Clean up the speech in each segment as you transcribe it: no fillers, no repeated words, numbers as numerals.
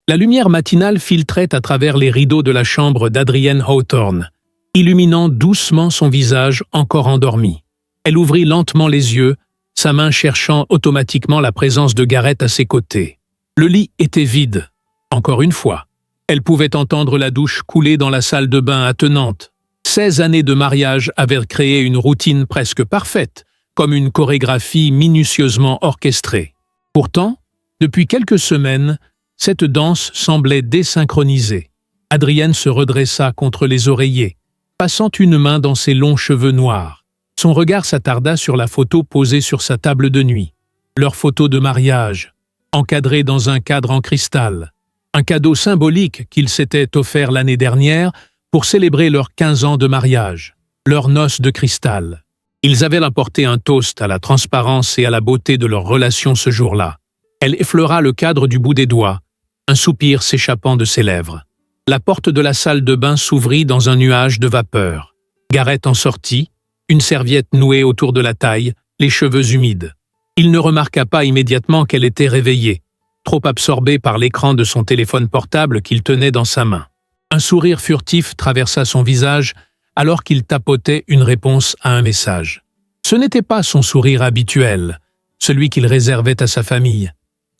La lumière matinale filtrait à travers les rideaux de la chambre d'Adrienne Hawthorne, illuminant doucement son visage encore endormi. Elle ouvrit lentement les yeux, sa main cherchant automatiquement la présence de Gareth à ses côtés. Le lit était vide. Encore une fois. Elle pouvait entendre la douche couler dans la salle de bain attenante. 16 années de mariage avaient créé une routine presque parfaite, comme une chorégraphie minutieusement orchestrée. Pourtant, depuis quelques semaines, cette danse semblait désynchronisée. Adrienne se redressa contre les oreillers, passant une main dans ses longs cheveux noirs. Son regard s'attarda sur la photo posée sur sa table de nuit. Leur photo de mariage, encadrée dans un cadre en cristal. Un cadeau symbolique qu'ils s'étaient offert l'année dernière pour célébrer leurs 15 ans de mariage, leurs noces de cristal. Ils avaient apporté un toast à la transparence et à la beauté de leur relation ce jour-là. Elle effleura le cadre du bout des doigts, un soupir s'échappant de ses lèvres. La porte de la salle de bain s'ouvrit dans un nuage de vapeur. Gareth en sortit, une serviette nouée autour de la taille, les cheveux humides. Il ne remarqua pas immédiatement qu'elle était réveillée, trop absorbé par l'écran de son téléphone portable qu'il tenait dans sa main. Un sourire furtif traversa son visage alors qu'il tapotait une réponse à un message. Ce n'était pas son sourire habituel, celui qu'il réservait à sa famille.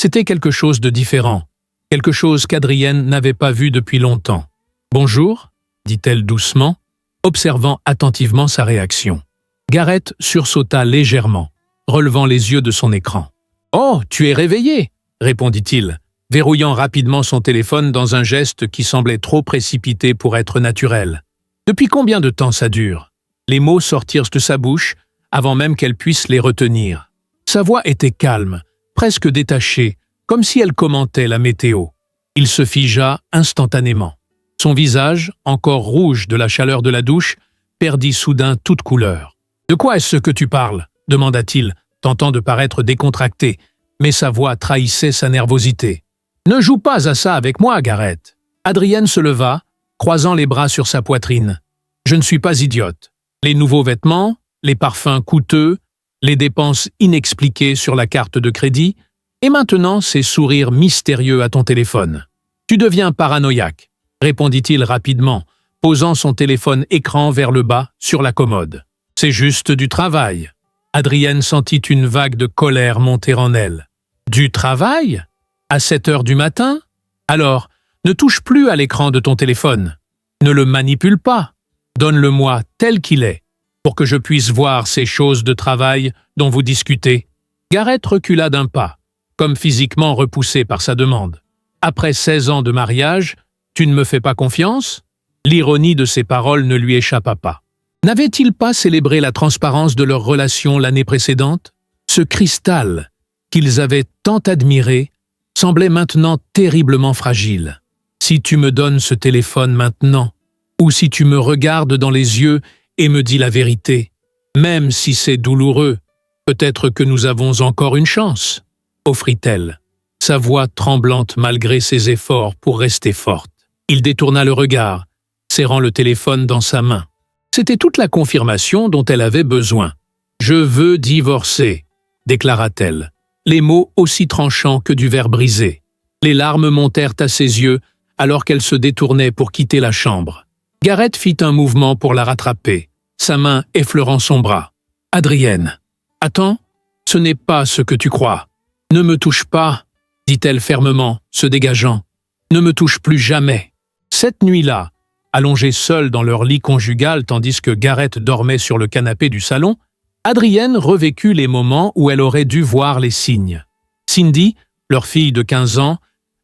C'était quelque chose de différent, quelque chose qu'Adrienne n'avait pas vu depuis longtemps. « Bonjour » dit-elle doucement, observant attentivement sa réaction. Gareth sursauta légèrement, relevant les yeux de son écran. « Oh, tu es réveillé !» répondit-il, verrouillant rapidement son téléphone dans un geste qui semblait trop précipité pour être naturel. Depuis combien de temps ça dure? Les mots sortirent de sa bouche avant même qu'elle puisse les retenir. Sa voix était calme, presque détachée, comme si elle commentait la météo. Il se figea instantanément. Son visage, encore rouge de la chaleur de la douche, perdit soudain toute couleur. « De quoi est-ce que tu parles ?» demanda-t-il, tentant de paraître décontracté, mais sa voix trahissait sa nervosité. « Ne joue pas à ça avec moi, Gareth. » Adrienne se leva, croisant les bras sur sa poitrine. « Je ne suis pas idiote. Les nouveaux vêtements, les parfums coûteux, les dépenses inexpliquées sur la carte de crédit, et maintenant ces sourires mystérieux à ton téléphone. Tu deviens paranoïaque, » répondit-il rapidement, posant son téléphone écran vers le bas sur la commode. « C'est juste du travail. » Adrienne sentit une vague de colère monter en elle. « Du travail? À 7 heures du matin? Alors, ne touche plus à l'écran de ton téléphone. Ne le manipule pas. Donne-le-moi tel qu'il est, pour que je puisse voir ces choses de travail dont vous discutez. » Gareth recula d'un pas, comme physiquement repoussé par sa demande. « Après 16 ans de mariage, tu ne me fais pas confiance ?» L'ironie de ses paroles ne lui échappa pas. N'avaient-ils pas célébré la transparence de leur relation l'année précédente? Ce cristal, qu'ils avaient tant admiré, semblait maintenant terriblement fragile. Si tu me donnes ce téléphone maintenant, ou si tu me regardes dans les yeux et me dis la vérité, même si c'est douloureux, peut-être que nous avons encore une chance, offrit-elle, sa voix tremblante malgré ses efforts pour rester forte. Il détourna le regard, serrant le téléphone dans sa main. C'était toute la confirmation dont elle avait besoin. « Je veux divorcer », déclara-t-elle, les mots aussi tranchants que du verre brisé. Les larmes montèrent à ses yeux alors qu'elle se détournait pour quitter la chambre. Gareth fit un mouvement pour la rattraper, sa main effleurant son bras. « Adrienne, attends, ce n'est pas ce que tu crois. Ne me touche pas, » dit-elle fermement, se dégageant. « Ne me touche plus jamais. » Cette nuit-là, allongés seuls dans leur lit conjugal tandis que Gareth dormait sur le canapé du salon, Adrienne revécut les moments où elle aurait dû voir les signes. Cindy, leur fille de 15 ans,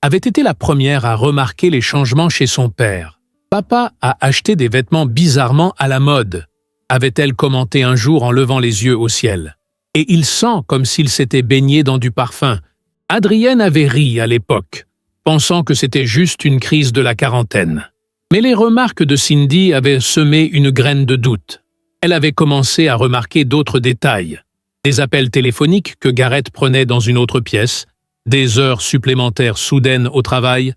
avait été la première à remarquer les changements chez son père. « Papa a acheté des vêtements bizarrement à la mode », avait-elle commenté un jour en levant les yeux au ciel. « Et il sent comme s'il s'était baigné dans du parfum. » Adrienne avait ri à l'époque, pensant que c'était juste une crise de la quarantaine. Mais les remarques de Cindy avaient semé une graine de doute. Elle avait commencé à remarquer d'autres détails. Des appels téléphoniques que Gareth prenait dans une autre pièce, des heures supplémentaires soudaines au travail,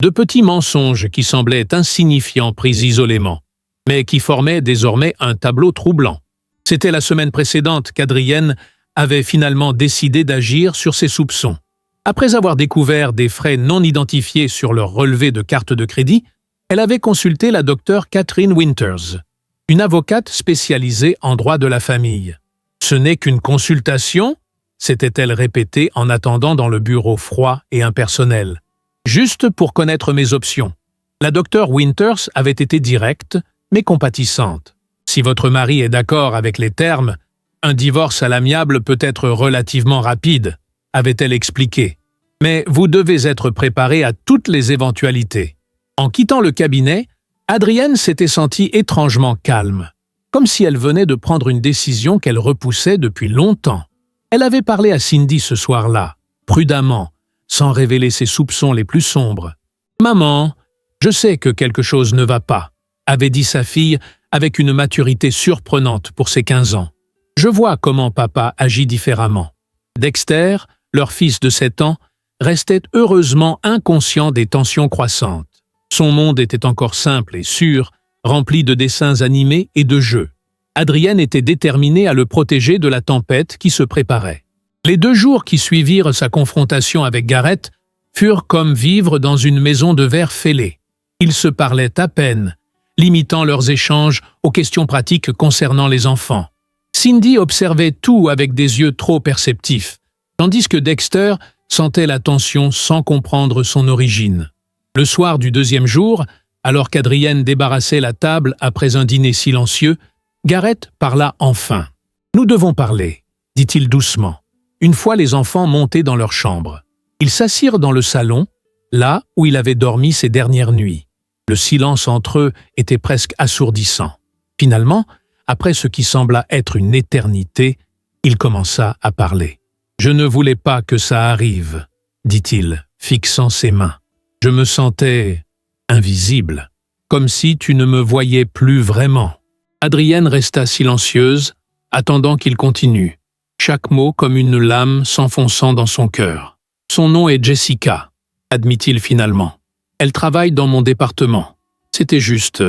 de petits mensonges qui semblaient insignifiants pris isolément, mais qui formaient désormais un tableau troublant. C'était la semaine précédente qu'Adrienne avait finalement décidé d'agir sur ses soupçons. Après avoir découvert des frais non identifiés sur leur relevé de carte de crédit, elle avait consulté la docteure Catherine Winters, une avocate spécialisée en droit de la famille. « Ce n'est qu'une consultation ?» s'était-elle répétée en attendant dans le bureau froid et impersonnel. « Juste pour connaître mes options. » La docteure Winters avait été directe, mais compatissante. « Si votre mari est d'accord avec les termes, un divorce à l'amiable peut être relativement rapide, » avait-elle expliqué. « Mais vous devez être préparé à toutes les éventualités. » En quittant le cabinet, Adrienne s'était sentie étrangement calme, comme si elle venait de prendre une décision qu'elle repoussait depuis longtemps. Elle avait parlé à Cindy ce soir-là, prudemment, sans révéler ses soupçons les plus sombres. « Maman, je sais que quelque chose ne va pas », avait dit sa fille avec une maturité surprenante pour ses 15 ans. « Je vois comment papa agit différemment. » Dexter, leur fils de 7 ans, restait heureusement inconscient des tensions croissantes. Son monde était encore simple et sûr, rempli de dessins animés et de jeux. Adrienne était déterminée à le protéger de la tempête qui se préparait. Les 2 jours qui suivirent sa confrontation avec Garrett furent comme vivre dans une maison de verre fêlée. Ils se parlaient à peine, limitant leurs échanges aux questions pratiques concernant les enfants. Cindy observait tout avec des yeux trop perceptifs, tandis que Dexter sentait la tension sans comprendre son origine. Le soir du 2e jour, alors qu'Adrienne débarrassait la table après un dîner silencieux, Garrett parla enfin. « Nous devons parler », dit-il doucement, une fois les enfants montés dans leur chambre. Ils s'assirent dans le salon, là où il avait dormi ces dernières nuits. Le silence entre eux était presque assourdissant. Finalement, après ce qui sembla être une éternité, il commença à parler. « Je ne voulais pas que ça arrive, » dit-il, fixant ses mains. « Je me sentais invisible, comme si tu ne me voyais plus vraiment. » Adrienne resta silencieuse, attendant qu'il continue, chaque mot comme une lame s'enfonçant dans son cœur. « Son nom est Jessica, » admit-il finalement. « Elle travaille dans mon département. C'était juste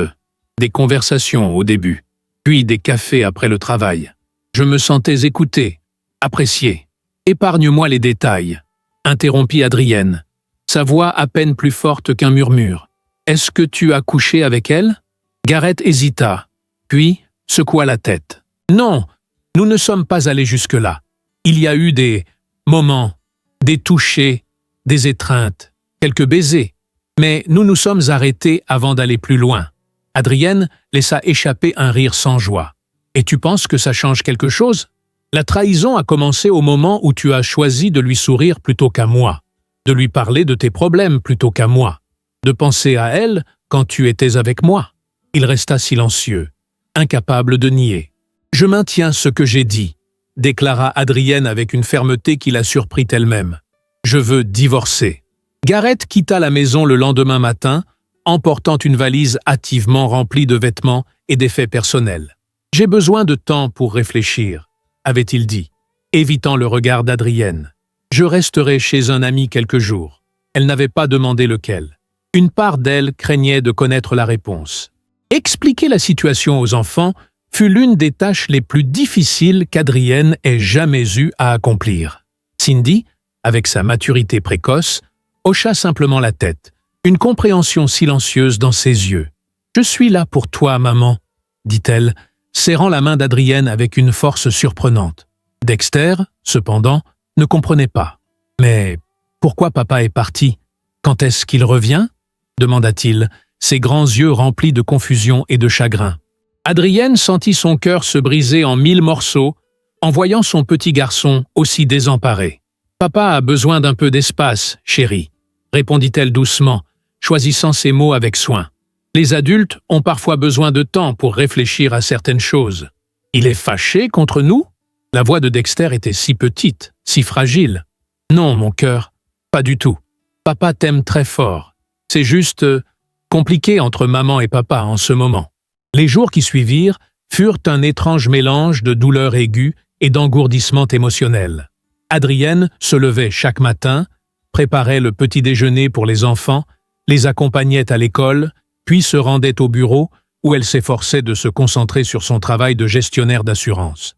des conversations au début, puis des cafés après le travail. Je me sentais écouté, apprécié. Épargne-moi les détails, » interrompit Adrienne, sa voix à peine plus forte qu'un murmure. « Est-ce que tu as couché avec elle ?» Garrett hésita, puis secoua la tête. « Non, nous ne sommes pas allés jusque-là. Il y a eu des moments, des touchés, des étreintes, quelques baisers, mais nous nous sommes arrêtés avant d'aller plus loin. » Adrienne laissa échapper un rire sans joie. « Et tu penses que ça change quelque chose ? La trahison a commencé au moment où tu as choisi de lui sourire plutôt qu'à moi, de lui parler de tes problèmes plutôt qu'à moi, de penser à elle quand tu étais avec moi. » Il resta silencieux, incapable de nier. « Je maintiens ce que j'ai dit, » déclara Adrienne avec une fermeté qui la surprit elle-même. « Je veux divorcer. » Garrett quitta la maison le lendemain matin, emportant une valise hâtivement remplie de vêtements et d'effets personnels. « J'ai besoin de temps pour réfléchir, » avait-il dit, évitant le regard d'Adrienne. « Je resterai chez un ami quelques jours. » Elle n'avait pas demandé lequel. Une part d'elle craignait de connaître la réponse. Expliquer la situation aux enfants fut l'une des tâches les plus difficiles qu'Adrienne ait jamais eu à accomplir. Cindy, avec sa maturité précoce, hocha simplement la tête, une compréhension silencieuse dans ses yeux. « Je suis là pour toi, maman, » dit-elle, serrant la main d'Adrienne avec une force surprenante. Dexter, cependant, ne comprenait pas. « Mais pourquoi papa est parti? Quand est-ce qu'il revient ?» demanda-t-il, ses grands yeux remplis de confusion et de chagrin. Adrienne sentit son cœur se briser en 1000 morceaux en voyant son petit garçon aussi désemparé. « Papa a besoin d'un peu d'espace, chérie, » répondit-elle doucement, choisissant ses mots avec soin. « Les adultes ont parfois besoin de temps pour réfléchir à certaines choses. Il est fâché contre nous ?» La voix de Dexter était si petite, si fragile. « Non, mon cœur, pas du tout. Papa t'aime très fort. C'est juste compliqué entre maman et papa en ce moment. » Les jours qui suivirent furent un étrange mélange de douleur aiguë et d'engourdissement émotionnel. Adrienne se levait chaque matin, préparait le petit déjeuner pour les enfants, les accompagnait à l'école, puis se rendait au bureau où elle s'efforçait de se concentrer sur son travail de gestionnaire d'assurance.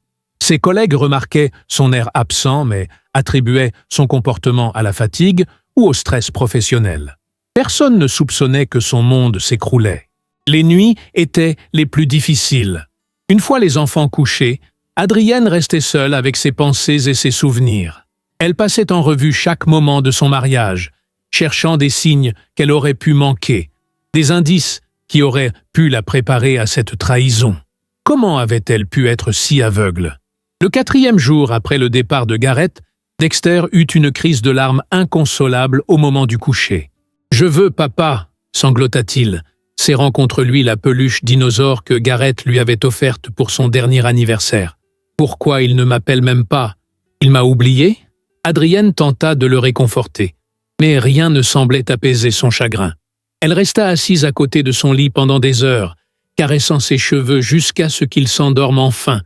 Ses collègues remarquaient son air absent mais attribuaient son comportement à la fatigue ou au stress professionnel. Personne ne soupçonnait que son monde s'écroulait. Les nuits étaient les plus difficiles. Une fois les enfants couchés, Adrienne restait seule avec ses pensées et ses souvenirs. Elle passait en revue chaque moment de son mariage, cherchant des signes qu'elle aurait pu manquer, des indices qui auraient pu la préparer à cette trahison. Comment avait-elle pu être si aveugle? Le 4e jour après le départ de Gareth, Dexter eut une crise de larmes inconsolable au moment du coucher. « Je veux papa !» sanglota-t-il, serrant contre lui la peluche dinosaure que Gareth lui avait offerte pour son dernier anniversaire. « Pourquoi il ne m'appelle même pas? Il m'a oublié ?» Adrienne tenta de le réconforter, mais rien ne semblait apaiser son chagrin. Elle resta assise à côté de son lit pendant des heures, caressant ses cheveux jusqu'à ce qu'il s'endorme enfin,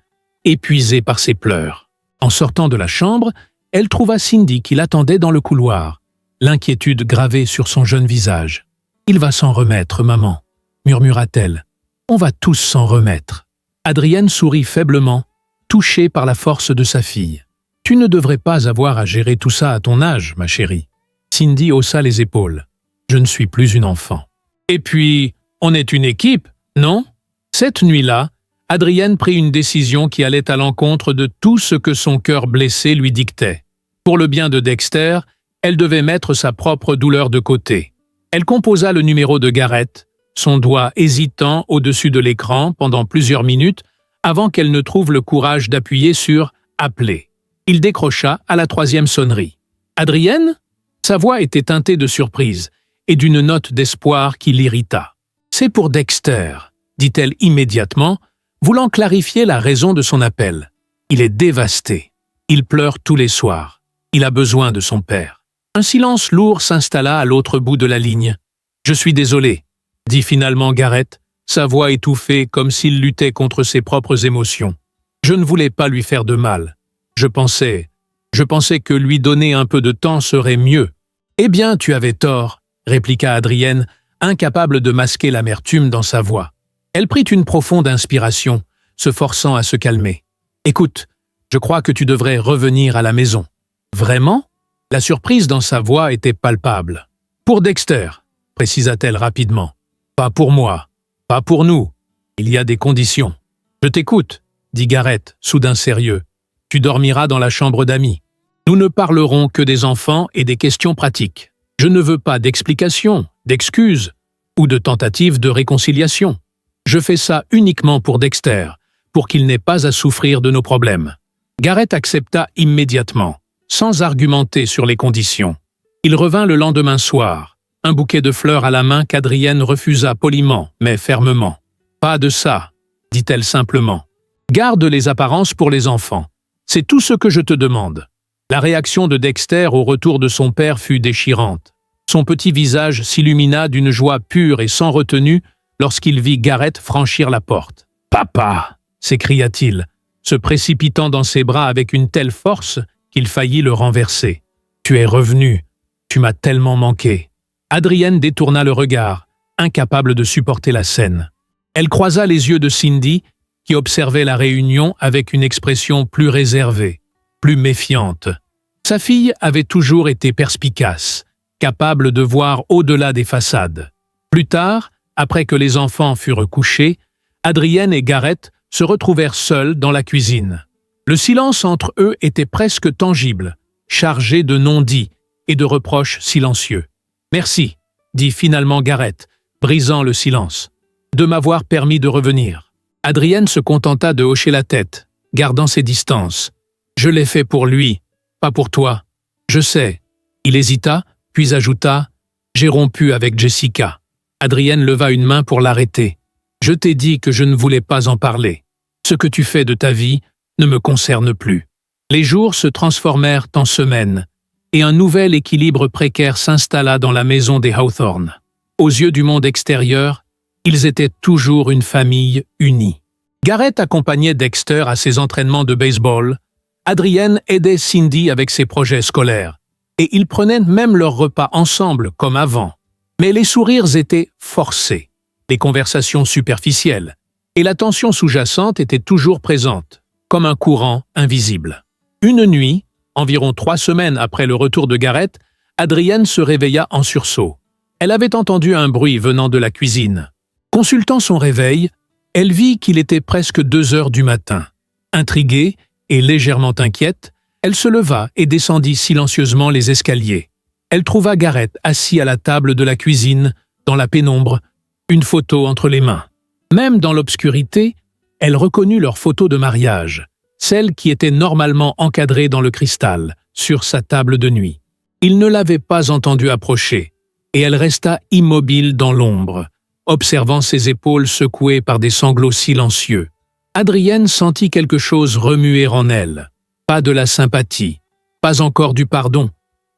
épuisé par ses pleurs. En sortant de la chambre, elle trouva Cindy qui l'attendait dans le couloir, l'inquiétude gravée sur son jeune visage. « Il va s'en remettre, maman », murmura-t-elle. « On va tous s'en remettre. » Adrienne sourit faiblement, touchée par la force de sa fille. « Tu ne devrais pas avoir à gérer tout ça à ton âge, ma chérie. » Cindy haussa les épaules. « Je ne suis plus une enfant. » « Et puis, on est une équipe, non ?» Cette nuit-là, Adrienne prit une décision qui allait à l'encontre de tout ce que son cœur blessé lui dictait. Pour le bien de Dexter, elle devait mettre sa propre douleur de côté. Elle composa le numéro de Gareth, son doigt hésitant au-dessus de l'écran pendant plusieurs minutes avant qu'elle ne trouve le courage d'appuyer sur « Appeler ». Il décrocha à la 3e sonnerie. « Adrienne ?» Sa voix était teintée de surprise et d'une note d'espoir qui l'irrita. « C'est pour Dexter », dit-elle immédiatement, voulant clarifier la raison de son appel. « Il est dévasté. Il pleure tous les soirs. Il a besoin de son père. » Un silence lourd s'installa à l'autre bout de la ligne. « Je suis désolé », dit finalement Gareth, sa voix étouffée comme s'il luttait contre ses propres émotions. « Je ne voulais pas lui faire de mal. Je pensais que lui donner un peu de temps serait mieux. »« Eh bien, tu avais tort », répliqua Adrienne, incapable de masquer l'amertume dans sa voix. Elle prit une profonde inspiration, se forçant à se calmer. « Écoute, je crois que tu devrais revenir à la maison. »« Vraiment ?» La surprise dans sa voix était palpable. « Pour Dexter », précisa-t-elle rapidement. « Pas pour moi, pas pour nous. Il y a des conditions. »« Je t'écoute », dit Gareth, soudain sérieux. « Tu dormiras dans la chambre d'amis. Nous ne parlerons que des enfants et des questions pratiques. Je ne veux pas d'explications, d'excuses ou de tentatives de réconciliation. Je fais ça uniquement pour Dexter, pour qu'il n'ait pas à souffrir de nos problèmes. » Gareth accepta immédiatement, sans argumenter sur les conditions. Il revint le lendemain soir, un bouquet de fleurs à la main qu'Adrienne refusa poliment, mais fermement. « Pas de ça, » dit-elle simplement. « Garde les apparences pour les enfants. C'est tout ce que je te demande. » La réaction de Dexter au retour de son père fut déchirante. Son petit visage s'illumina d'une joie pure et sans retenue lorsqu'il vit Gareth franchir la porte. « Papa !» s'écria-t-il, se précipitant dans ses bras avec une telle force qu'il faillit le renverser. « Tu es revenu. Tu m'as tellement manqué. » Adrienne détourna le regard, incapable de supporter la scène. Elle croisa les yeux de Cindy, qui observait la réunion avec une expression plus réservée, plus méfiante. Sa fille avait toujours été perspicace, capable de voir au-delà des façades. Plus tard, après que les enfants furent couchés, Adrienne et Gareth se retrouvèrent seuls dans la cuisine. Le silence entre eux était presque tangible, chargé de non-dits et de reproches silencieux. « Merci », dit finalement Gareth, brisant le silence, « de m'avoir permis de revenir. » Adrienne se contenta de hocher la tête, gardant ses distances. « Je l'ai fait pour lui, pas pour toi. Je sais. » Il hésita, puis ajouta « J'ai rompu avec Jessica. » Adrienne leva une main pour l'arrêter. « Je t'ai dit que je ne voulais pas en parler. Ce que tu fais de ta vie ne me concerne plus. » Les jours se transformèrent en semaines, et un nouvel équilibre précaire s'installa dans la maison des Hawthorne. Aux yeux du monde extérieur, ils étaient toujours une famille unie. Gareth accompagnait Dexter à ses entraînements de baseball, Adrienne aidait Cindy avec ses projets scolaires, et ils prenaient même leurs repas ensemble comme avant. Mais les sourires étaient forcés, les conversations superficielles, et la tension sous-jacente était toujours présente. comme un courant invisible. Une nuit, environ 3 semaines après le retour de Gareth, Adrienne se réveilla en sursaut. Elle avait entendu un bruit venant de la cuisine. Consultant son réveil, elle vit qu'il était presque 2 heures du matin. Intriguée et légèrement inquiète, elle se leva et descendit silencieusement les escaliers. Elle trouva Gareth assis à la table de la cuisine, dans la pénombre, une photo entre les mains. Même dans l'obscurité, elle reconnut leur photo de mariage, celle qui était normalement encadrée dans le cristal, sur sa table de nuit. Il ne l'avait pas entendue approcher, et elle resta immobile dans l'ombre, observant ses épaules secouées par des sanglots silencieux. Adrienne sentit quelque chose remuer en elle. Pas de la sympathie, pas encore du pardon,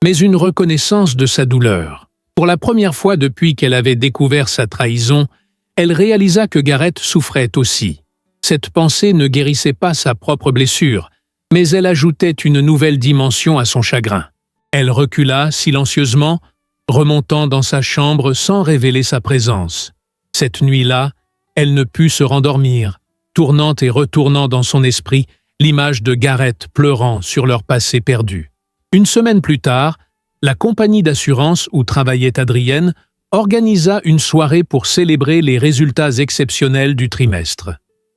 mais une reconnaissance de sa douleur. Pour la première fois depuis qu'elle avait découvert sa trahison, elle réalisa que Gareth souffrait aussi. Cette pensée ne guérissait pas sa propre blessure, mais elle ajoutait une nouvelle dimension à son chagrin. Elle recula silencieusement, remontant dans sa chambre sans révéler sa présence. Cette nuit-là, elle ne put se rendormir, tournant et retournant dans son esprit l'image de Gareth pleurant sur leur passé perdu. Une semaine plus tard, la compagnie d'assurance où travaillait Adrienne organisa une soirée pour célébrer les résultats exceptionnels du trimestre.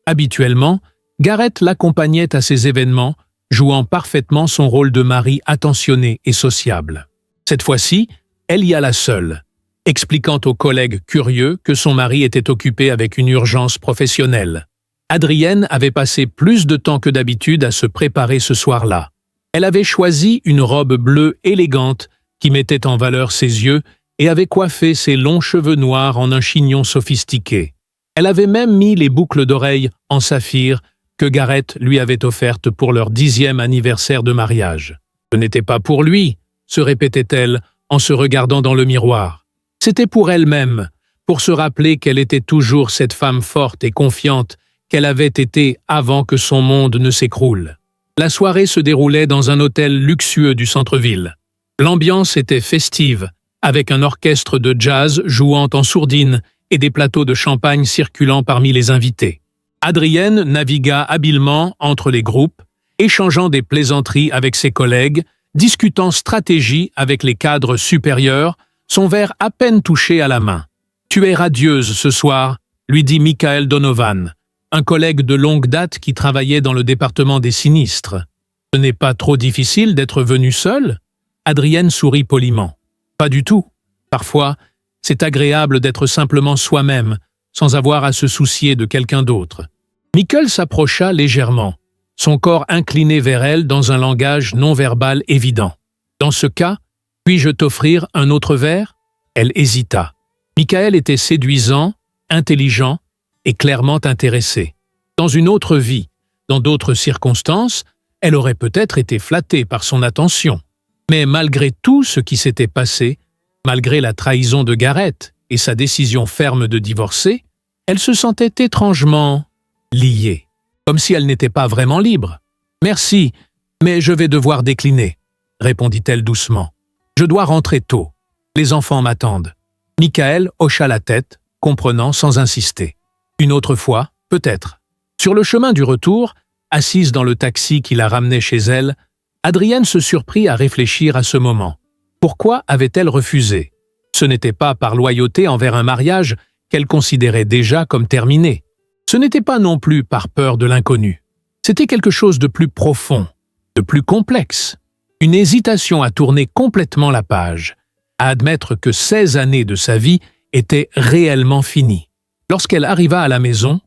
Habituellement, Gareth l'accompagnait à ces événements, jouant parfaitement son rôle de mari attentionné et sociable. Cette fois-ci, elle y alla seule, expliquant aux collègues curieux que son mari était occupé avec une urgence professionnelle. Adrienne avait passé plus de temps que d'habitude à se préparer ce soir-là. Elle avait choisi une robe bleue élégante qui mettait en valeur ses yeux et avait coiffé ses longs cheveux noirs en un chignon sophistiqué. Elle avait même mis les boucles d'oreilles en saphir que Gareth lui avait offertes pour leur 10e anniversaire de mariage. Ce n'était pas pour lui, se répétait-elle en se regardant dans le miroir. C'était pour elle-même, pour se rappeler qu'elle était toujours cette femme forte et confiante qu'elle avait été avant que son monde ne s'écroule. La soirée se déroulait dans un hôtel luxueux du centre-ville. L'ambiance était festive, avec un orchestre de jazz jouant en sourdine et des plateaux de champagne circulant parmi les invités. Adrienne navigua habilement entre les groupes, échangeant des plaisanteries avec ses collègues, discutant stratégie avec les cadres supérieurs, son verre à peine touché à la main. « Tu es radieuse ce soir », lui dit Michael Donovan, un collègue de longue date qui travaillait dans le département des sinistres. « Ce n'est pas trop difficile d'être venue seule ?» Adrienne sourit poliment. « Pas du tout. Parfois, c'est agréable d'être simplement soi-même, sans avoir à se soucier de quelqu'un d'autre. » Michael s'approcha légèrement, son corps incliné vers elle dans un langage non-verbal évident. « Dans ce cas, puis-je t'offrir un autre verre ?» Elle hésita. Michael était séduisant, intelligent et clairement intéressé. Dans une autre vie, dans d'autres circonstances, elle aurait peut-être été flattée par son attention. Mais malgré tout ce qui s'était passé, malgré la trahison de Gareth et sa décision ferme de divorcer, elle se sentait étrangement liée, comme si elle n'était pas vraiment libre. « Merci, mais je vais devoir décliner, » répondit-elle doucement. « Je dois rentrer tôt. Les enfants m'attendent. » Michael hocha la tête, comprenant sans insister. Une autre fois, peut-être. Sur le chemin du retour, assise dans le taxi qui la ramenait chez elle, Adrienne se surprit à réfléchir à ce moment. Pourquoi avait-elle refusé? Ce n'était pas par loyauté envers un mariage qu'elle considérait déjà comme terminé. Ce n'était pas non plus par peur de l'inconnu. C'était quelque chose de plus profond, de plus complexe. Une hésitation à tourner complètement la page, à admettre que 16 années de sa vie étaient réellement finies. Lorsqu'elle arriva à la maison,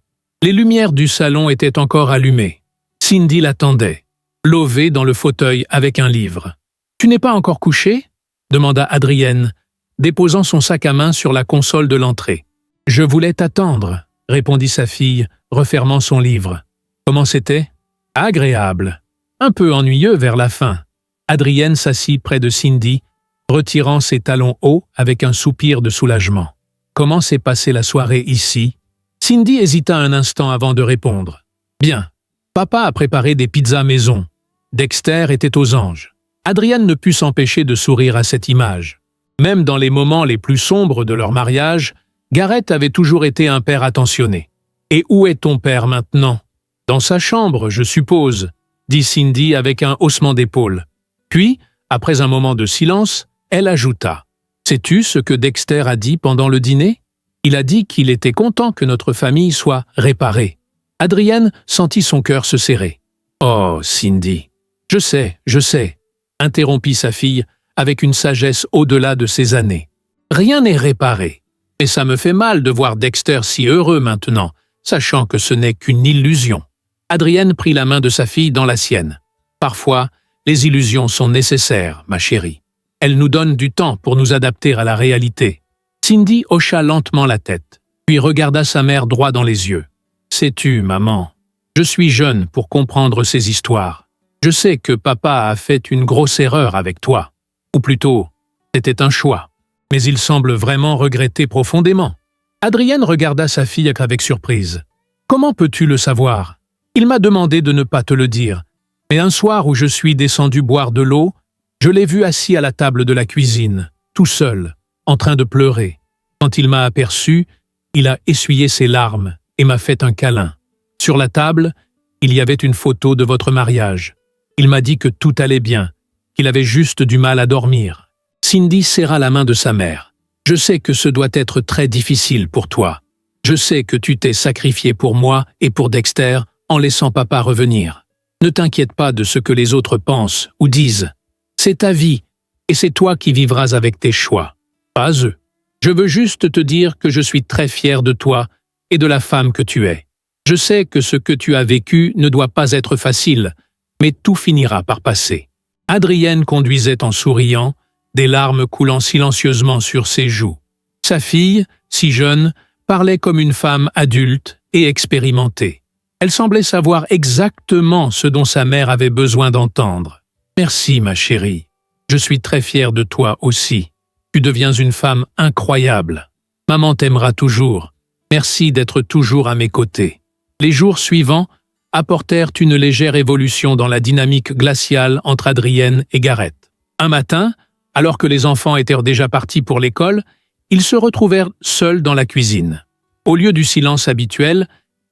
les lumières du salon étaient encore allumées. Cindy l'attendait, levée dans le fauteuil avec un livre. « Tu n'es pas encore couché ?» demanda Adrienne, déposant son sac à main sur la console de l'entrée. « Je voulais t'attendre », répondit sa fille, refermant son livre. « Comment c'était ?»« Agréable. Un peu ennuyeux vers la fin. » Adrienne s'assit près de Cindy, retirant ses talons hauts avec un soupir de soulagement. « Comment s'est passée la soirée ici ?» Cindy hésita un instant avant de répondre. « Bien. Papa a préparé des pizzas maison. Dexter était aux anges. » Adrienne ne put s'empêcher de sourire à cette image. Même dans les moments les plus sombres de leur mariage, Gareth avait toujours été un père attentionné. « Et où est ton père maintenant ?» Dans sa chambre, je suppose, dit Cindy avec un haussement d'épaule. Puis, après un moment de silence, elle ajouta. Sais-tu ce que Dexter a dit pendant le dîner? Il a dit qu'il était content que notre famille soit réparée. Adrienne sentit son cœur se serrer. Oh, Cindy. Je sais, interrompit sa fille avec une sagesse au-delà de ses années. Rien n'est réparé. Et ça me fait mal de voir Dexter si heureux maintenant, sachant que ce n'est qu'une illusion. Adrienne prit la main de sa fille dans la sienne. Parfois, les illusions sont nécessaires, ma chérie. Elles nous donnent du temps pour nous adapter à la réalité. Cindy hocha lentement la tête, puis regarda sa mère droit dans les yeux. Sais-tu, maman, je suis jeune pour comprendre ces histoires. Je sais que papa a fait une grosse erreur avec toi. Ou plutôt, c'était un choix. Mais il semble vraiment regretter profondément. Adrienne regarda sa fille avec surprise. Comment peux-tu le savoir? Il m'a demandé de ne pas te le dire. Mais un soir où je suis descendu boire de l'eau, je l'ai vu assis à la table de la cuisine, tout seul, en train de pleurer. Quand il m'a aperçu, il a essuyé ses larmes et m'a fait un câlin. Sur la table, il y avait une photo de votre mariage. Il m'a dit que tout allait bien, qu'il avait juste du mal à dormir. Cindy serra la main de sa mère. Je sais que ce doit être très difficile pour toi. Je sais que tu t'es sacrifié pour moi et pour Dexter en laissant papa revenir. Ne t'inquiète pas de ce que les autres pensent ou disent. C'est ta vie, et c'est toi qui vivras avec tes choix, pas eux. Je veux juste te dire que je suis très fier de toi et de la femme que tu es. Je sais que ce que tu as vécu ne doit pas être facile, mais tout finira par passer. Adrienne conduisait en souriant, des larmes coulant silencieusement sur ses joues. Sa fille, si jeune, parlait comme une femme adulte et expérimentée. Elle semblait savoir exactement ce dont sa mère avait besoin d'entendre. « Merci, ma chérie. Je suis très fier de toi aussi. Tu deviens une femme incroyable. Maman t'aimera toujours. Merci d'être toujours à mes côtés. » Les jours suivants apportèrent une légère évolution dans la dynamique glaciale entre Adrienne et Garrett. Un matin, alors que les enfants étaient déjà partis pour l'école, ils se retrouvèrent seuls dans la cuisine. Au lieu du silence habituel,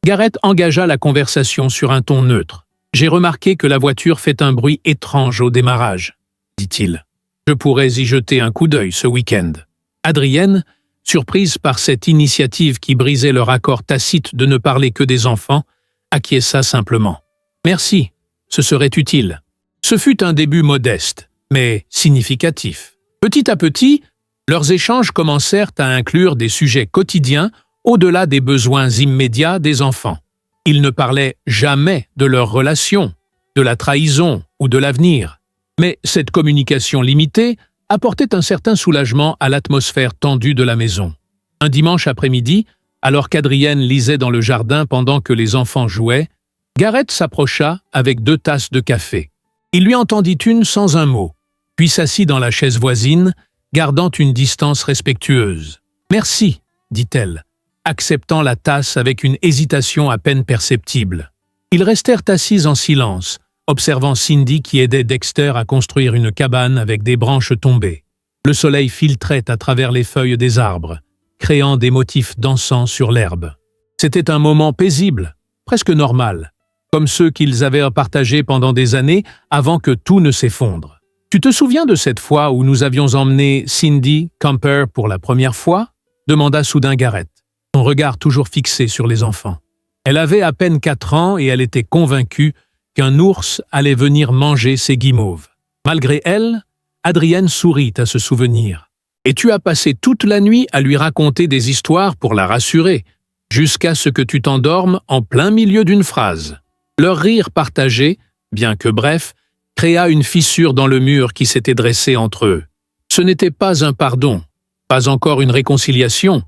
Garrett engagea la conversation sur un ton neutre. « J'ai remarqué que la voiture fait un bruit étrange au démarrage, » dit-il. « Je pourrais y jeter un coup d'œil ce week-end. » Adrienne, surprise par cette initiative qui brisait leur accord tacite de ne parler que des enfants, acquiesça simplement. « Merci, ce serait utile. » Ce fut un début modeste, mais significatif. Petit à petit, leurs échanges commencèrent à inclure des sujets quotidiens au-delà des besoins immédiats des enfants. Ils ne parlaient jamais de leur relation, de la trahison ou de l'avenir. Mais cette communication limitée apportait un certain soulagement à l'atmosphère tendue de la maison. Un dimanche après-midi, alors qu'Adrienne lisait dans le jardin pendant que les enfants jouaient, Garrett s'approcha avec 2 tasses de café. Il lui en tendit une sans un mot, puis s'assit dans la chaise voisine, gardant une distance respectueuse. « Merci », dit-elle, acceptant la tasse avec une hésitation à peine perceptible. Ils restèrent assis en silence, observant Cindy qui aidait Dexter à construire une cabane avec des branches tombées. Le soleil filtrait à travers les feuilles des arbres, créant des motifs dansants sur l'herbe. C'était un moment paisible, presque normal, comme ceux qu'ils avaient partagés pendant des années avant que tout ne s'effondre. « Tu te souviens de cette fois où nous avions emmené Cindy Camper pour la première fois ?» demanda soudain Garrett, son regard toujours fixé sur les enfants. Elle avait à peine 4 ans et elle était convaincue qu'un ours allait venir manger ses guimauves. Malgré elle, Adrienne sourit à ce souvenir. Et tu as passé toute la nuit à lui raconter des histoires pour la rassurer, jusqu'à ce que tu t'endormes en plein milieu d'une phrase. Leur rire partagé, bien que bref, créa une fissure dans le mur qui s'était dressé entre eux. Ce n'était pas un pardon, pas encore une réconciliation,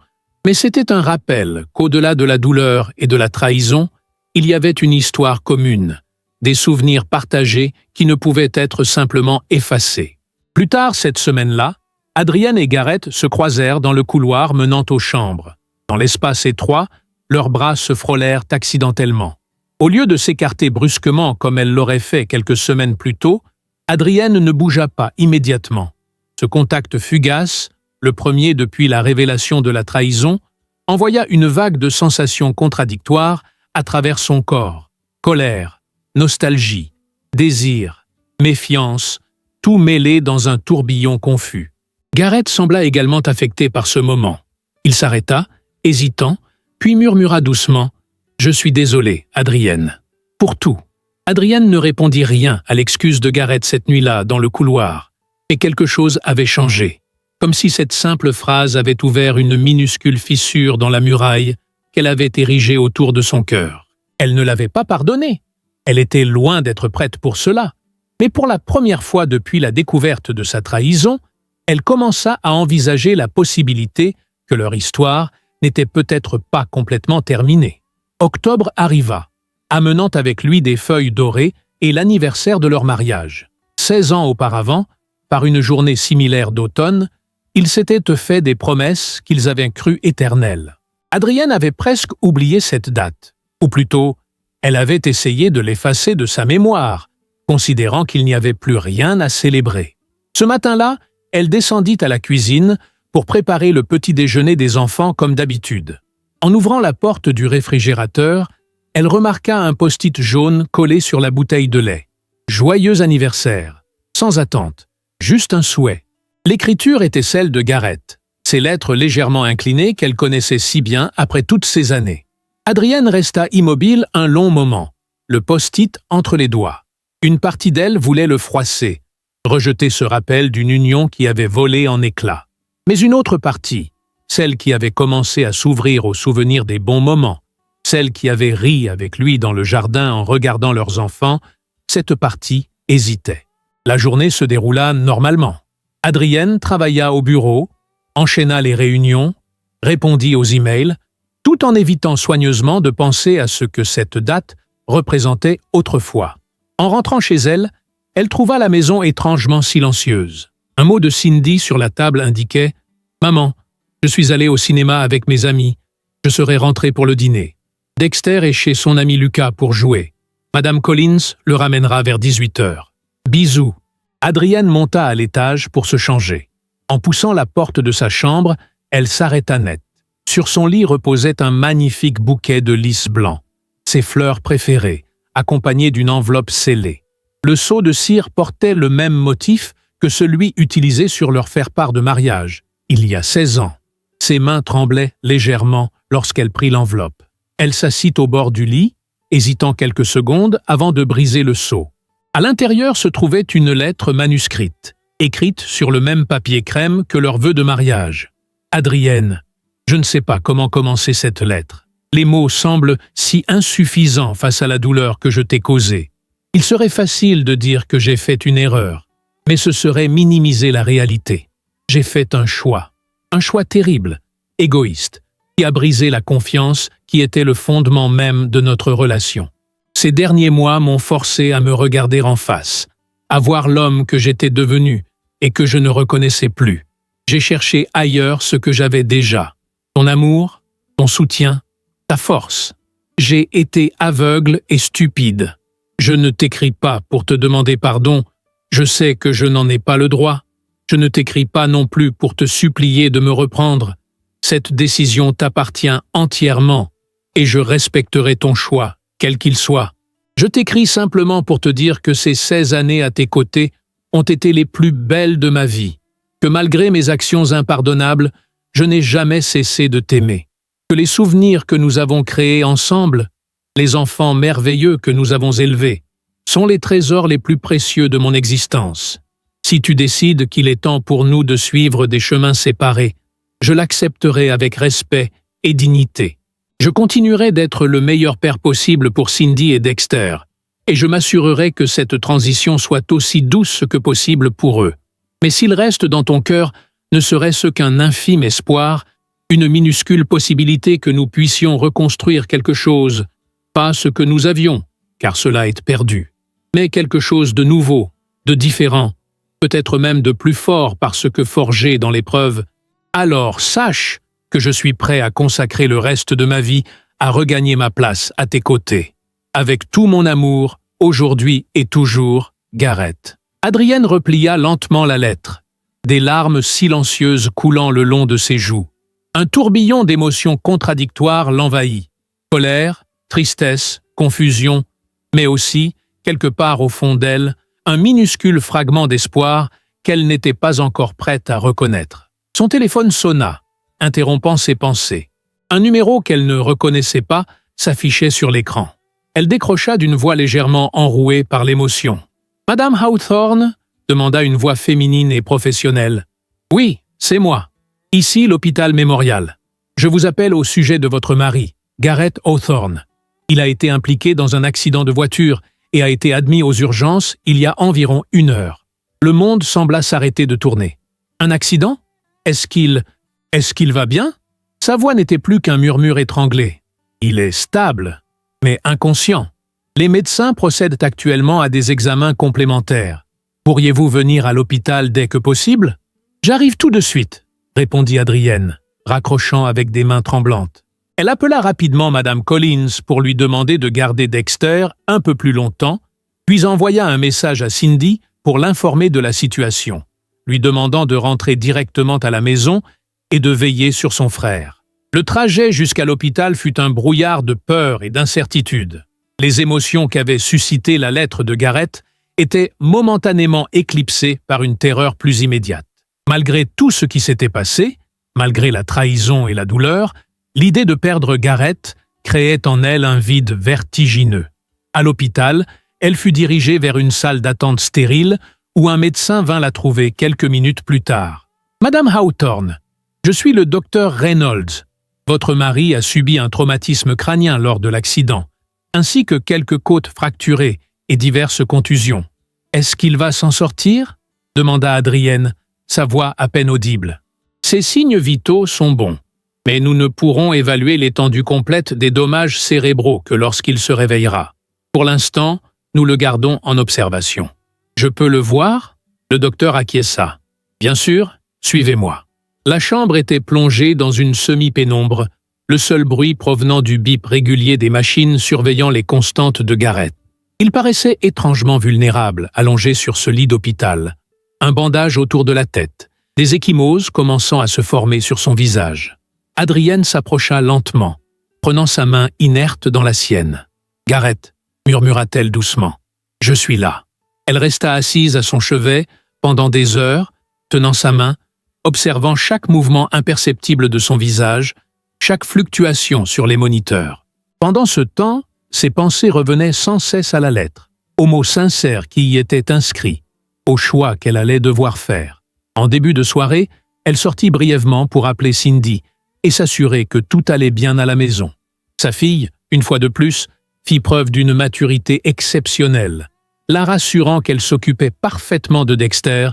mais c'était un rappel qu'au-delà de la douleur et de la trahison, il y avait une histoire commune, des souvenirs partagés qui ne pouvaient être simplement effacés. Plus tard cette semaine-là, Adrienne et Garrett se croisèrent dans le couloir menant aux chambres. Dans l'espace étroit, leurs bras se frôlèrent accidentellement. Au lieu de s'écarter brusquement comme elle l'aurait fait quelques semaines plus tôt, Adrienne ne bougea pas immédiatement. Ce contact fugace, le premier depuis la révélation de la trahison, envoya une vague de sensations contradictoires à travers son corps. colère, nostalgie, désir, méfiance, tout mêlé dans un tourbillon confus. Gareth sembla également affecté par ce moment. Il s'arrêta, hésitant, puis murmura doucement « Je suis désolé, Adrienne. » Pour tout. Adrienne ne répondit rien à l'excuse de Gareth cette nuit-là dans le couloir, et quelque chose avait changé, comme si cette simple phrase avait ouvert une minuscule fissure dans la muraille qu'elle avait érigée autour de son cœur. Elle ne l'avait pas pardonné. Elle était loin d'être prête pour cela. Mais pour la première fois depuis la découverte de sa trahison, elle commença à envisager la possibilité que leur histoire n'était peut-être pas complètement terminée. Octobre arriva, amenant avec lui des feuilles dorées et l'anniversaire de leur mariage. 16 ans auparavant, par une journée similaire d'automne, ils s'étaient fait des promesses qu'ils avaient crues éternelles. Adrienne avait presque oublié cette date, ou plutôt, elle avait essayé de l'effacer de sa mémoire, considérant qu'il n'y avait plus rien à célébrer. Ce matin-là, elle descendit à la cuisine pour préparer le petit déjeuner des enfants comme d'habitude. En ouvrant la porte du réfrigérateur, elle remarqua un post-it jaune collé sur la bouteille de lait. « Joyeux anniversaire !» Sans attente, juste un souhait. L'écriture était celle de Gareth, ses lettres légèrement inclinées qu'elle connaissait si bien après toutes ces années. Adrienne resta immobile un long moment, le post-it entre les doigts. Une partie d'elle voulait le froisser, rejeter ce rappel d'une union qui avait volé en éclats. Mais une autre partie, celle qui avait commencé à s'ouvrir au souvenir des bons moments, celle qui avait ri avec lui dans le jardin en regardant leurs enfants, cette partie hésitait. La journée se déroula normalement. Adrienne travailla au bureau, enchaîna les réunions, répondit aux emails, tout en évitant soigneusement de penser à ce que cette date représentait autrefois. En rentrant chez elle, elle trouva la maison étrangement silencieuse. Un mot de Cindy sur la table indiquait « Maman, je suis allé au cinéma avec mes amis. Je serai rentré pour le dîner. Dexter est chez son ami Lucas pour jouer. Madame Collins le ramènera vers 18h. Bisous. » Adrienne monta à l'étage pour se changer. En poussant la porte de sa chambre, elle s'arrêta net. Sur son lit reposait un magnifique bouquet de lys blanc, ses fleurs préférées, accompagnées d'une enveloppe scellée. Le seau de cire portait le même motif que celui utilisé sur leur faire-part de mariage, il y a 16 ans. Ses mains tremblaient légèrement lorsqu'elle prit l'enveloppe. Elle s'assit au bord du lit, hésitant quelques secondes avant de briser le seau. À l'intérieur se trouvait une lettre manuscrite, écrite sur le même papier crème que leur vœu de mariage. « Adrienne, je ne sais pas comment commencer cette lettre. Les mots semblent si insuffisants face à la douleur que je t'ai causée. Il serait facile de dire que j'ai fait une erreur, mais ce serait minimiser la réalité. J'ai fait un choix terrible, égoïste, qui a brisé la confiance qui était le fondement même de notre relation. Ces derniers mois m'ont forcé à me regarder en face, à voir l'homme que j'étais devenu et que je ne reconnaissais plus. J'ai cherché ailleurs ce que j'avais déjà, ton amour, ton soutien, ta force. J'ai été aveugle et stupide. Je ne t'écris pas pour te demander pardon, je sais que je n'en ai pas le droit. Je ne t'écris pas non plus pour te supplier de me reprendre. Cette décision t'appartient entièrement et je respecterai ton choix, quel qu'il soit. Je t'écris simplement pour te dire que ces 16 années à tes côtés ont été les plus belles de ma vie, que malgré mes actions impardonnables, je n'ai jamais cessé de t'aimer, que les souvenirs que nous avons créés ensemble, les enfants merveilleux que nous avons élevés, sont les trésors les plus précieux de mon existence. Si tu décides qu'il est temps pour nous de suivre des chemins séparés, je l'accepterai avec respect et dignité. Je continuerai d'être le meilleur père possible pour Cindy et Dexter, et je m'assurerai que cette transition soit aussi douce que possible pour eux. Mais s'il reste dans ton cœur ne serait-ce qu'un infime espoir, une minuscule possibilité que nous puissions reconstruire quelque chose, pas ce que nous avions, car cela est perdu, mais quelque chose de nouveau, de différent, peut-être même de plus fort parce que forgé dans l'épreuve, alors sache que je suis prêt à consacrer le reste de ma vie à regagner ma place à tes côtés. Avec tout mon amour, aujourd'hui et toujours, Gareth. Adrienne replia lentement la lettre, des larmes silencieuses coulant le long de ses joues. Un tourbillon d'émotions contradictoires l'envahit. Colère, tristesse, confusion, mais aussi, quelque part au fond d'elle, un minuscule fragment d'espoir qu'elle n'était pas encore prête à reconnaître. Son téléphone sonna, interrompant ses pensées. Un numéro qu'elle ne reconnaissait pas s'affichait sur l'écran. Elle décrocha d'une voix légèrement enrouée par l'émotion. « Madame Hawthorne ?» demanda une voix féminine et professionnelle. « Oui, c'est moi. Ici l'hôpital Mémorial. Je vous appelle au sujet de votre mari, Garrett Hawthorne. Il a été impliqué dans un accident de voiture et a été admis aux urgences il y a environ 1 heure. Le monde sembla s'arrêter de tourner. Un accident? Est-ce qu'il va bien? Sa voix n'était plus qu'un murmure étranglé. Il est stable, mais inconscient. Les médecins procèdent actuellement à des examens complémentaires. Pourriez-vous venir à l'hôpital dès que possible? J'arrive tout de suite, répondit Adrienne, raccrochant avec des mains tremblantes. Elle appela rapidement Madame Collins pour lui demander de garder Dexter un peu plus longtemps, puis envoya un message à Cindy pour l'informer de la situation, lui demandant de rentrer directement à la maison et de veiller sur son frère. Le trajet jusqu'à l'hôpital fut un brouillard de peur et d'incertitude. Les émotions qu'avait suscitées la lettre de Garrett étaient momentanément éclipsées par une terreur plus immédiate. Malgré tout ce qui s'était passé, malgré la trahison et la douleur, l'idée de perdre Garrett créait en elle un vide vertigineux. À l'hôpital, elle fut dirigée vers une salle d'attente stérile où un médecin vint la trouver quelques minutes plus tard. « Madame Hawthorne, je suis le docteur Reynolds. Votre mari a subi un traumatisme crânien lors de l'accident, ainsi que quelques côtes fracturées et diverses contusions. Est-ce qu'il va s'en sortir ?» demanda Adrienne, sa voix à peine audible. « Ses signes vitaux sont bons, mais nous ne pourrons évaluer l'étendue complète des dommages cérébraux que lorsqu'il se réveillera. Pour l'instant, nous le gardons en observation. Je peux le voir ?» Le docteur acquiesça. « Bien sûr, suivez-moi. » La chambre était plongée dans une semi-pénombre, le seul bruit provenant du bip régulier des machines surveillant les constantes de Garrett. Il paraissait étrangement vulnérable, allongé sur ce lit d'hôpital. Un bandage autour de la tête, des ecchymoses commençant à se former sur son visage. Adrienne s'approcha lentement, prenant sa main inerte dans la sienne. « Garrett » murmura-t-elle doucement. « Je suis là. » Elle resta assise à son chevet pendant des heures, tenant sa main, observant chaque mouvement imperceptible de son visage, chaque fluctuation sur les moniteurs. Pendant ce temps, ses pensées revenaient sans cesse à la lettre, aux mots sincères qui y étaient inscrits, au choix qu'elle allait devoir faire. En début de soirée, elle sortit brièvement pour appeler Cindy et s'assurer que tout allait bien à la maison. Sa fille, une fois de plus, fit preuve d'une maturité exceptionnelle, la rassurant qu'elle s'occupait parfaitement de Dexter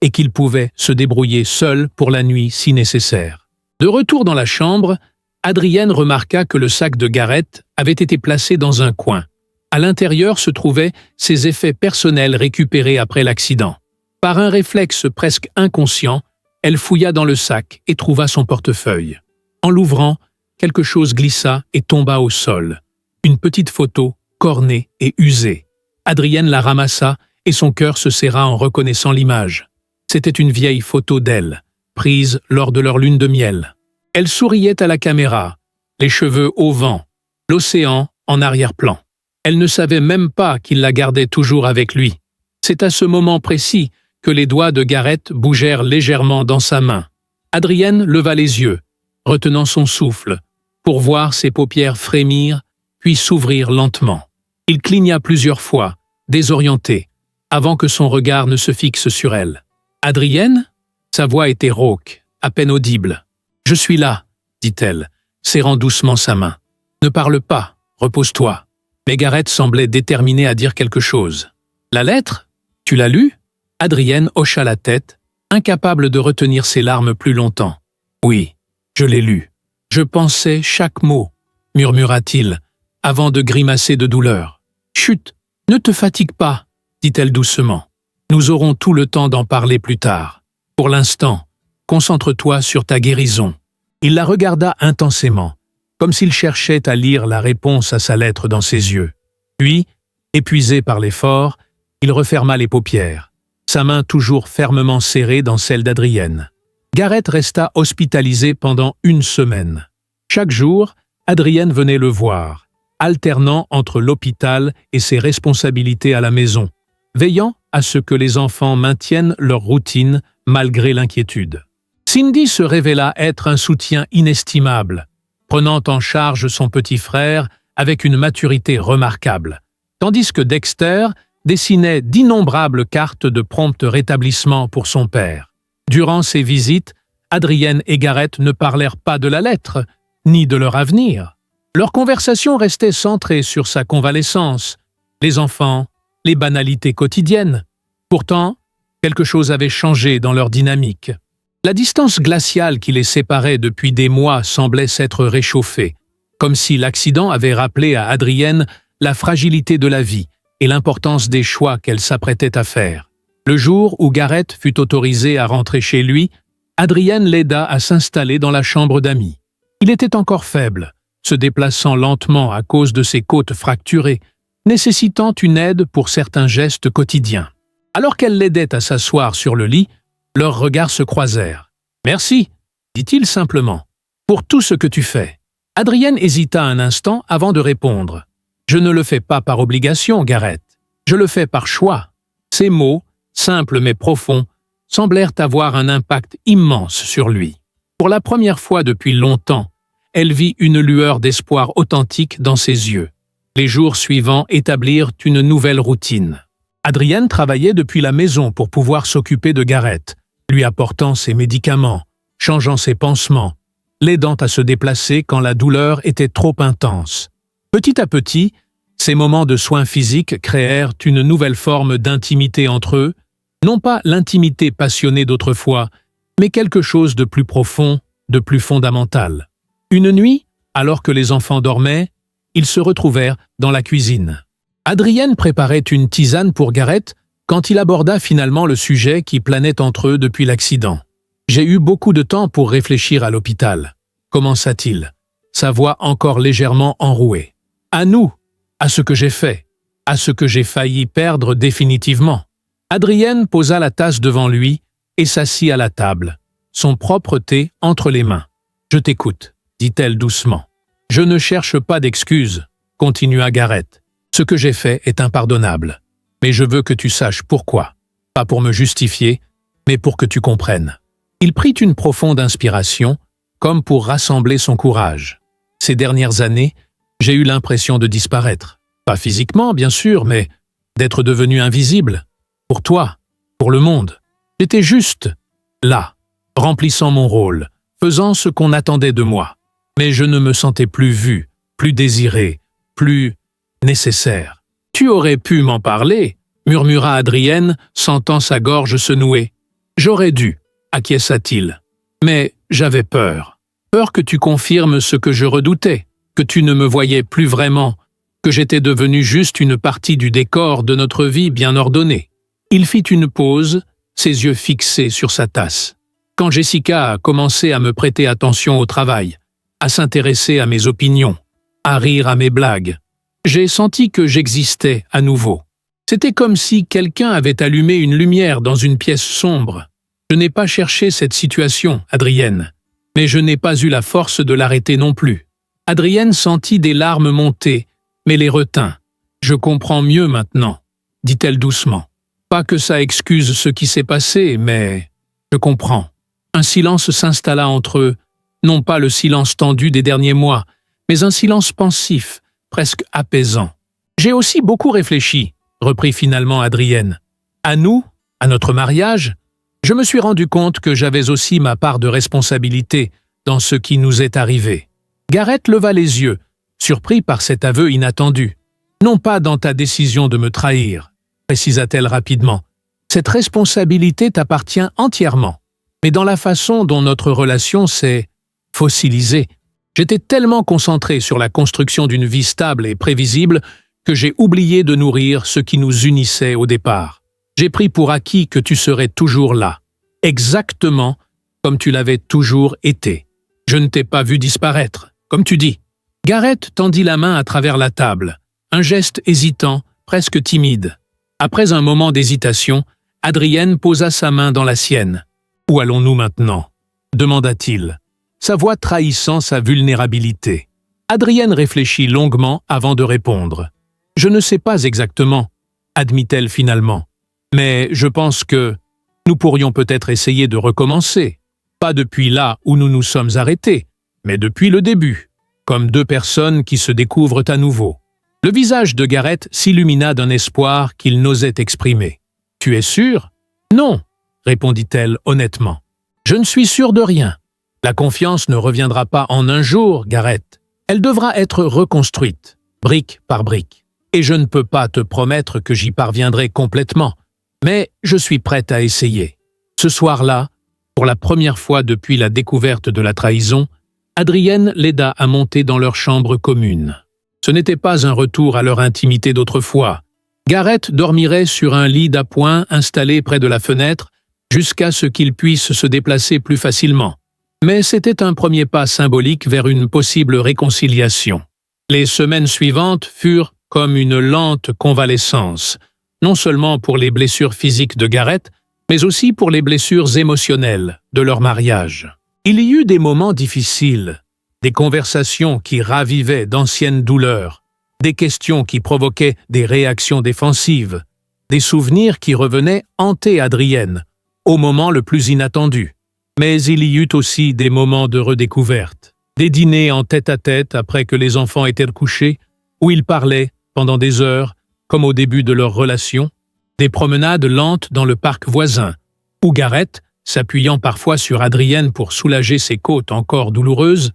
et qu'il pouvait se débrouiller seul pour la nuit si nécessaire. De retour dans la chambre, Adrienne remarqua que le sac de Garrett avait été placé dans un coin. À l'intérieur se trouvaient ses effets personnels récupérés après l'accident. Par un réflexe presque inconscient, elle fouilla dans le sac et trouva son portefeuille. En l'ouvrant, quelque chose glissa et tomba au sol. Une petite photo, cornée et usée. Adrienne la ramassa et son cœur se serra en reconnaissant l'image. C'était une vieille photo d'elle, prise lors de leur lune de miel. Elle souriait à la caméra, les cheveux au vent, l'océan en arrière-plan. Elle ne savait même pas qu'il la gardait toujours avec lui. C'est à ce moment précis que les doigts de Garrett bougèrent légèrement dans sa main. Adrienne leva les yeux, retenant son souffle, pour voir ses paupières frémir, puis s'ouvrir lentement. Il cligna plusieurs fois, désorienté, avant que son regard ne se fixe sur elle. « Adrienne ?» Sa voix était rauque, à peine audible. « Je suis là, » dit-elle, serrant doucement sa main. « Ne parle pas, repose-toi. » Mais Garrett semblait déterminé à dire quelque chose. « La lettre? Tu l'as lue ?» Adrienne hocha la tête, incapable de retenir ses larmes plus longtemps. « Oui, je l'ai lue. Je pensais chaque mot, » murmura-t-il, avant de grimacer de douleur. « Chut, ne te fatigue pas, » dit-elle doucement. « Nous aurons tout le temps d'en parler plus tard. Pour l'instant, concentre-toi sur ta guérison. » Il la regarda intensément, comme s'il cherchait à lire la réponse à sa lettre dans ses yeux. Puis, épuisé par l'effort, il referma les paupières, sa main toujours fermement serrée dans celle d'Adrienne. Garrett resta hospitalisé pendant 1 semaine. Chaque jour, Adrienne venait le voir, alternant entre l'hôpital et ses responsabilités à la maison, veillant à ce que les enfants maintiennent leur routine malgré l'inquiétude. Cindy se révéla être un soutien inestimable, prenant en charge son petit frère avec une maturité remarquable, tandis que Dexter dessinait d'innombrables cartes de prompt rétablissement pour son père. Durant ces visites, Adrienne et Garrett ne parlèrent pas de la lettre, ni de leur avenir. Leur conversation restait centrée sur sa convalescence, les enfants, les banalités quotidiennes. Pourtant, quelque chose avait changé dans leur dynamique. La distance glaciale qui les séparait depuis des mois semblait s'être réchauffée, comme si l'accident avait rappelé à Adrienne la fragilité de la vie et l'importance des choix qu'elle s'apprêtait à faire. Le jour où Garrett fut autorisé à rentrer chez lui, Adrienne l'aida à s'installer dans la chambre d'amis. Il était encore faible, se déplaçant lentement à cause de ses côtes fracturées, nécessitant une aide pour certains gestes quotidiens. Alors qu'elle l'aidait à s'asseoir sur le lit, leurs regards se croisèrent. « Merci, » dit-il simplement, « pour tout ce que tu fais. » Adrienne hésita un instant avant de répondre. « Je ne le fais pas par obligation, Garrett. Je le fais par choix. » Ces mots, simples mais profonds, semblèrent avoir un impact immense sur lui. Pour la première fois depuis longtemps, elle vit une lueur d'espoir authentique dans ses yeux. Les jours suivants établirent une nouvelle routine. Adrienne travaillait depuis la maison pour pouvoir s'occuper de Garrett, lui apportant ses médicaments, changeant ses pansements, l'aidant à se déplacer quand la douleur était trop intense. Petit à petit, ces moments de soins physiques créèrent une nouvelle forme d'intimité entre eux, non pas l'intimité passionnée d'autrefois, mais quelque chose de plus profond, de plus fondamental. Une nuit, alors que les enfants dormaient, ils se retrouvèrent dans la cuisine. Adrienne préparait une tisane pour Garrett quand il aborda finalement le sujet qui planait entre eux depuis l'accident. « J'ai eu beaucoup de temps pour réfléchir à l'hôpital », commença-t-il, sa voix encore légèrement enrouée. « À nous, à ce que j'ai fait, à ce que j'ai failli perdre définitivement. » Adrienne posa la tasse devant lui et s'assit à la table, son propre thé entre les mains. « Je t'écoute, » dit-elle doucement. « Je ne cherche pas d'excuses, » continua Garrett. « Ce que j'ai fait est impardonnable. Mais je veux que tu saches pourquoi. Pas pour me justifier, mais pour que tu comprennes. » Il prit une profonde inspiration, comme pour rassembler son courage. Ces dernières années, j'ai eu l'impression de disparaître. Pas physiquement, bien sûr, mais d'être devenu invisible. Pour toi, pour le monde. J'étais juste là, remplissant mon rôle, faisant ce qu'on attendait de moi. Mais je ne me sentais plus vu, plus désiré, plus nécessaire. « Tu aurais pu m'en parler » murmura Adrienne, sentant sa gorge se nouer. « J'aurais dû » acquiesça-t-il. « Mais j'avais peur. Peur que tu confirmes ce que je redoutais, que tu ne me voyais plus vraiment, que j'étais devenu juste une partie du décor de notre vie bien ordonnée. » Il fit une pause, ses yeux fixés sur sa tasse. Quand Jessica a commencé à me prêter attention au travail, à s'intéresser à mes opinions, à rire à mes blagues, j'ai senti que j'existais à nouveau. C'était comme si quelqu'un avait allumé une lumière dans une pièce sombre. Je n'ai pas cherché cette situation, Adrienne, mais je n'ai pas eu la force de l'arrêter non plus. Adrienne sentit des larmes monter, mais les retint. « Je comprends mieux maintenant », dit-elle doucement. « Pas que ça excuse ce qui s'est passé, mais je comprends. » Un silence s'installa entre eux, non pas le silence tendu des derniers mois, mais un silence pensif, presque apaisant. « J'ai aussi beaucoup réfléchi », reprit finalement Adrienne. « À nous, à notre mariage, je me suis rendu compte que j'avais aussi ma part de responsabilité dans ce qui nous est arrivé. » Garrett leva les yeux, surpris par cet aveu inattendu. « Non pas dans ta décision de me trahir, » précisa-t-elle rapidement. « Cette responsabilité t'appartient entièrement, mais dans la façon dont notre relation s'est fossilisée. J'étais tellement concentré sur la construction d'une vie stable et prévisible que j'ai oublié de nourrir ce qui nous unissait au départ. J'ai pris pour acquis que tu serais toujours là, exactement comme tu l'avais toujours été. Je ne t'ai pas vu disparaître, comme tu dis. » Garrett tendit la main à travers la table, un geste hésitant, presque timide. Après un moment d'hésitation, Adrienne posa sa main dans la sienne. « Où allons-nous maintenant » demanda-t-il, sa voix trahissant sa vulnérabilité. Adrienne réfléchit longuement avant de répondre. « Je ne sais pas exactement, » admit-elle finalement. « Mais je pense que nous pourrions peut-être essayer de recommencer. Pas depuis là où nous nous sommes arrêtés, mais depuis le début, comme deux personnes qui se découvrent à nouveau. » Le visage de Gareth s'illumina d'un espoir qu'il n'osait exprimer. « Tu es sûr ?»« Non, » répondit-elle honnêtement. « Je ne suis sûr de rien. La confiance ne reviendra pas en un jour, Gareth. Elle devra être reconstruite, brique par brique. Et je ne peux pas te promettre que j'y parviendrai complètement, mais je suis prête à essayer. » Ce soir-là, pour la première fois depuis la découverte de la trahison, Adrienne l'aida à monter dans leur chambre commune. Ce n'était pas un retour à leur intimité d'autrefois. Gareth dormirait sur un lit d'appoint installé près de la fenêtre jusqu'à ce qu'il puisse se déplacer plus facilement. Mais c'était un premier pas symbolique vers une possible réconciliation. Les semaines suivantes furent comme une lente convalescence, non seulement pour les blessures physiques de Gareth, mais aussi pour les blessures émotionnelles de leur mariage. Il y eut des moments difficiles, des conversations qui ravivaient d'anciennes douleurs, des questions qui provoquaient des réactions défensives, des souvenirs qui revenaient hanter Adrienne, au moment le plus inattendu. Mais il y eut aussi des moments de redécouverte, des dîners en tête-à-tête après que les enfants étaient couchés, où ils parlaient pendant des heures, comme au début de leur relation, des promenades lentes dans le parc voisin, où Gareth, s'appuyant parfois sur Adrienne pour soulager ses côtes encore douloureuses,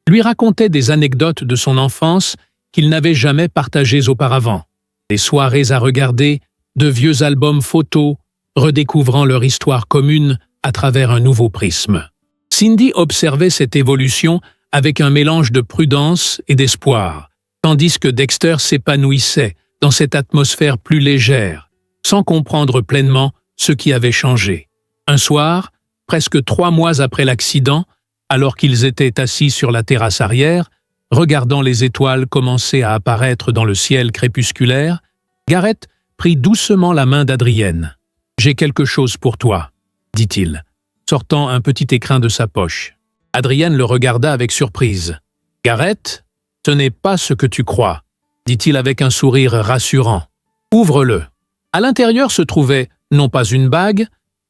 lui racontait des anecdotes de son enfance qu'il n'avait jamais partagées auparavant, des soirées à regarder, de vieux albums photos, redécouvrant leur histoire commune à travers un nouveau prisme. Cindy observait cette évolution avec un mélange de prudence et d'espoir, tandis que Dexter s'épanouissait dans cette atmosphère plus légère, sans comprendre pleinement ce qui avait changé. Un soir, presque 3 mois après l'accident, alors qu'ils étaient assis sur la terrasse arrière, regardant les étoiles commencer à apparaître dans le ciel crépusculaire, Gareth prit doucement la main d'Adrienne. « J'ai quelque chose pour toi, » dit-il, sortant un petit écrin de sa poche. Adrienne le regarda avec surprise. « Gareth, ce n'est pas ce que tu crois, » dit-il avec un sourire rassurant. « Ouvre-le. » À l'intérieur se trouvait non pas une bague,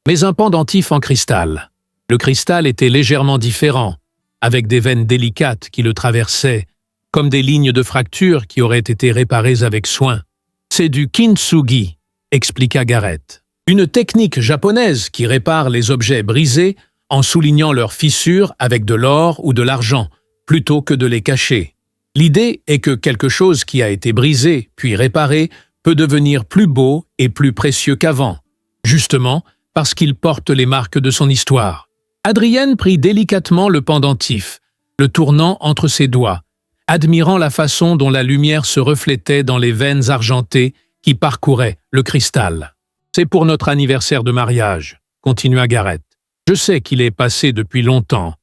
mais un pendentif en cristal. Le cristal était légèrement différent, avec des veines délicates qui le traversaient, comme des lignes de fracture qui auraient été réparées avec soin. « C'est du kintsugi », expliqua Gareth. « Une technique japonaise qui répare les objets brisés en soulignant leurs fissures avec de l'or ou de l'argent, plutôt que de les cacher. L'idée est que quelque chose qui a été brisé puis réparé peut devenir plus beau et plus précieux qu'avant, justement parce qu'il porte les marques de son histoire. » Adrienne prit délicatement le pendentif, le tournant entre ses doigts, admirant la façon dont la lumière se reflétait dans les veines argentées qui parcouraient le cristal. « C'est pour notre anniversaire de mariage, » continua Gareth. « Je sais qu'il est passé depuis longtemps,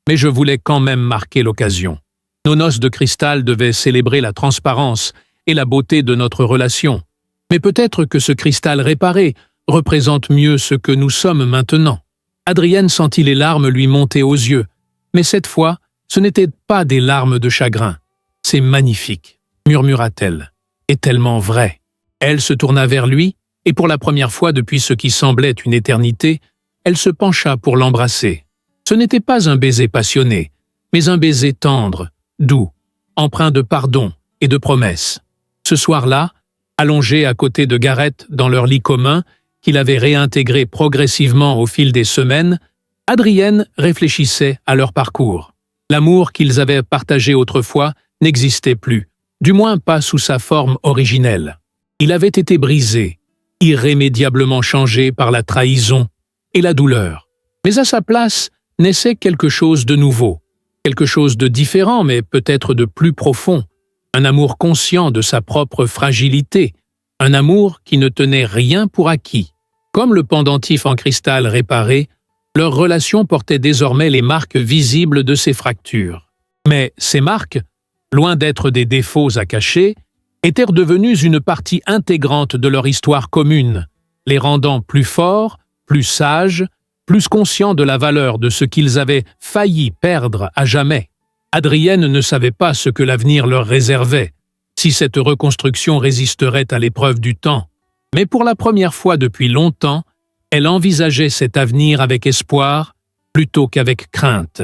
mais je voulais quand même marquer l'occasion. Nos noces de cristal devaient célébrer la transparence et la beauté de notre relation. Mais peut-être que ce cristal réparé représente mieux ce que nous sommes maintenant. » Adrienne sentit les larmes lui monter aux yeux, mais cette fois, ce n'étaient pas des larmes de chagrin. « C'est magnifique, » murmura-t-elle, « et tellement vrai. » Elle se tourna vers lui, et pour la première fois depuis ce qui semblait une éternité, elle se pencha pour l'embrasser. Ce n'était pas un baiser passionné, mais un baiser tendre, doux, empreint de pardon et de promesses. Ce soir-là, allongé à côté de Gareth dans leur lit commun, qu'il avait réintégré progressivement au fil des semaines, Adrienne réfléchissait à leur parcours. L'amour qu'ils avaient partagé autrefois n'existait plus, du moins pas sous sa forme originelle. Il avait été brisé, irrémédiablement changé par la trahison et la douleur. Mais à sa place naissait quelque chose de nouveau, quelque chose de différent mais peut-être de plus profond, un amour conscient de sa propre fragilité, un amour qui ne tenait rien pour acquis. Comme le pendentif en cristal réparé, leur relation portait désormais les marques visibles de ses fractures. Mais ces marques, loin d'être des défauts à cacher, étaient devenues une partie intégrante de leur histoire commune, les rendant plus forts, plus sages, plus conscients de la valeur de ce qu'ils avaient failli perdre à jamais. Adrienne ne savait pas ce que l'avenir leur réservait, si cette reconstruction résisterait à l'épreuve du temps. Mais pour la première fois depuis longtemps, elle envisageait cet avenir avec espoir plutôt qu'avec crainte.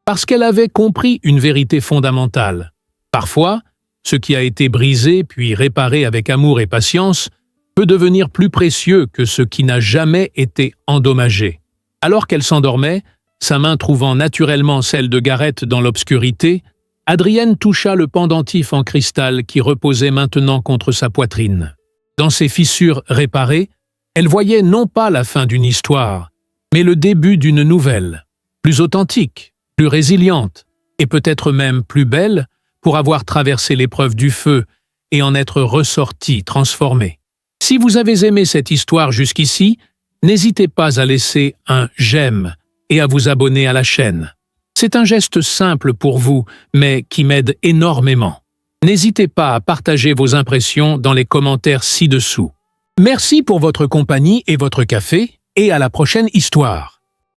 Parce qu'elle avait compris une vérité fondamentale. Parfois, ce qui a été brisé puis réparé avec amour et patience peut devenir plus précieux que ce qui n'a jamais été endommagé. Alors qu'elle s'endormait, sa main trouvant naturellement celle de Gareth dans l'obscurité, Adrienne toucha le pendentif en cristal qui reposait maintenant contre sa poitrine. Dans ses fissures réparées, elle voyait non pas la fin d'une histoire, mais le début d'une nouvelle, plus authentique, plus résiliente, et peut-être même plus belle pour avoir traversé l'épreuve du feu et en être ressortie, transformée. Si vous avez aimé cette histoire jusqu'ici, n'hésitez pas à laisser un « j'aime » et à vous abonner à la chaîne. C'est un geste simple pour vous, mais qui m'aide énormément. N'hésitez pas à partager vos impressions dans les commentaires ci-dessous. Merci pour votre compagnie et votre café, et à la prochaine histoire.